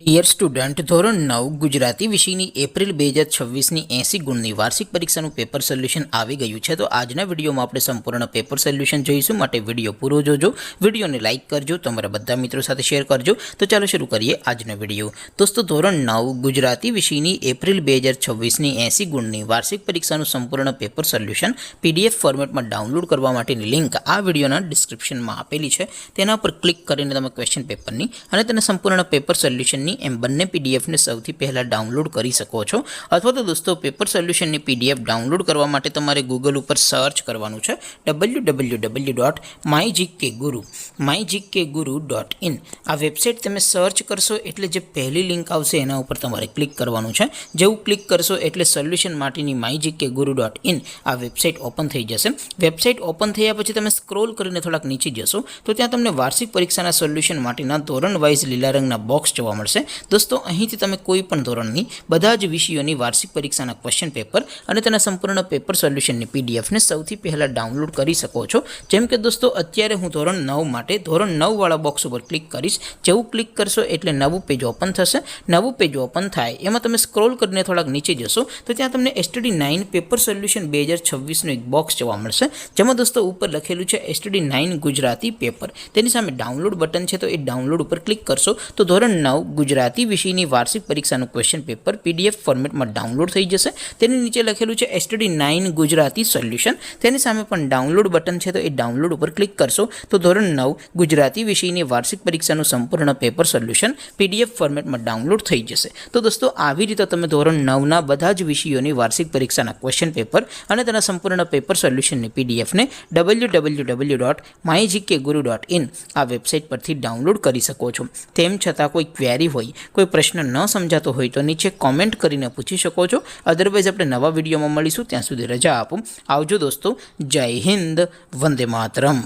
Dear student, ધોરણ 9 ગુજરાતી વિષયની April 2026ની 80 ગુણની વાર્ષિક પરીક્ષાનું પેપર સોલ્યુશન આવી ગયું છે। તો આજના વિડીયોમાં આપણે સંપૂર્ણ પેપર સોલ્યુશન જોઈશું, માટે વિડીયો પૂરો જોજો, વિડીયોને લાઇક કરજો, તમારા બધા મિત્રો સાથે શેર કરજો। તો ચાલો શરૂ કરીએ આજનો વિડીયો। દોસ્તો, ધોરણ 9 ગુજરાતી વિષયની એપ્રિલ 2026ની 80 ગુણની વાર્ષિક પરીક્ષાનું સંપૂર્ણ પેપર સોલ્યુશન પીડીએફ ફોર્મેટમાં ડાઉનલોડ કરવા માટેની લિંક આ વિડીયોના ડિસ્ક્રિપ્શનમાં આપેલી છે। તેના પર ક્લિક કરીને તમે ક્વેશ્ચન પેપરની અને તેના સંપૂર્ણ પેપર સોલ્યુશનની એમ બંને પીડીએફને સૌથી પહેલાં ડાઉનલોડ કરી શકો છો। અથવા તો દોસ્તો, પેપર સોલ્યુશનની પીડીએફ ડાઉનલોડ કરવા માટે તમારે ગૂગલ ઉપર સર્ચ કરવાનું છે www.mygkguru.in। આ વેબસાઇટ તમે સર્ચ કરશો એટલે જે પહેલી લિંક આવશે એના ઉપર તમારે ક્લિક કરવાનું છે। જેવું ક્લિક કરશો એટલે સોલ્યુશન માટેની mygkguru.in આ વેબસાઇટ ઓપન થઈ જશે। વેબસાઇટ ઓપન થયા પછી તમે સ્ક્રોલ કરીને થોડાક નીચે જશો તો ત્યાં તમને વાર્ષિક પરીક્ષાના સોલ્યુશન માટેના ધોરણ વાઇઝ લીલા રંગના બોક્સ જોવા મળશે। દોસ્તો, અહીંથી તમે કોઈ પણ ધોરણની બધા જ વિષયોની વાર્ષિક પરીક્ષાના ક્વેશ્ચન પેપર અને તેના સંપૂર્ણ પેપર સોલ્યુશનની પીડીએફને સૌથી પહેલાં ડાઉનલોડ કરી શકો છો। જેમ કે દોસ્તો, અત્યારે હું ધોરણ 9 માટે ધોરણ 9 વાળા બોક્સ ઉપર ક્લિક કરીશ। જેવું ક્લિક કરશો એટલે નવું પેજ ઓપન થશે। નવું પેજ ઓપન થાય એમાં તમે સ્ક્રોલ કરીને થોડાક નીચે જશો તો ત્યાં તમને STD9 પેપર સોલ્યુશન 2026નું એક બોક્સ જોવા મળશે, જેમાં દોસ્તો ઉપર લખેલું છે STD9 ગુજરાતી પેપર। તેની સામે ડાઉનલોડ બટન છે, તો એ ડાઉનલોડ ઉપર ક્લિક કરશો તો ધોરણ 9 ગુજરાતી વિષયની વાર્ષિક પરીક્ષાનું ક્વેશ્ચન પેપર પીડીએફ ફોર્મેટમાં ડાઉનલોડ થઈ જશે। તેની નીચે લખેલું છે STD9 ગુજરાતી સોલ્યુશન, તેની સામે પણ ડાઉનલોડ બટન છે, તો એ ડાઉનલોડ ઉપર ક્લિક કરશો તો ધોરણ 9 ગુજરાતી વિષયની વાર્ષિક પરીક્ષાનું સંપૂર્ણ પેપર સોલ્યુશન પીડીએફ ફોર્મેટમાં ડાઉનલોડ થઈ જશે। તો દોસ્તો, આવી રીતે તમે ધોરણ 9ના બધા જ વિષયોની વાર્ષિક પરીક્ષાના ક્વેશ્ચન પેપર અને તેના સંપૂર્ણ પેપર સોલ્યુશનની પીડીએફને www.mygkguru.in આ વેબસાઇટ પરથી ડાઉનલોડ કરી શકો છો। તેમ છતાં કોઈ ક્વેરી હોય, કોઈ પ્રશ્ન ન સમજાતો હોય તો નીચે કોમેન્ટ કરીને પૂછી શકો છો। અદરવાઇઝ આપણે નવા વિડીયોમાં મળીશું, ત્યાં સુધી રજા આપો। આવજો દોસ્તો, જય હિન્દ, વંદે માતરમ।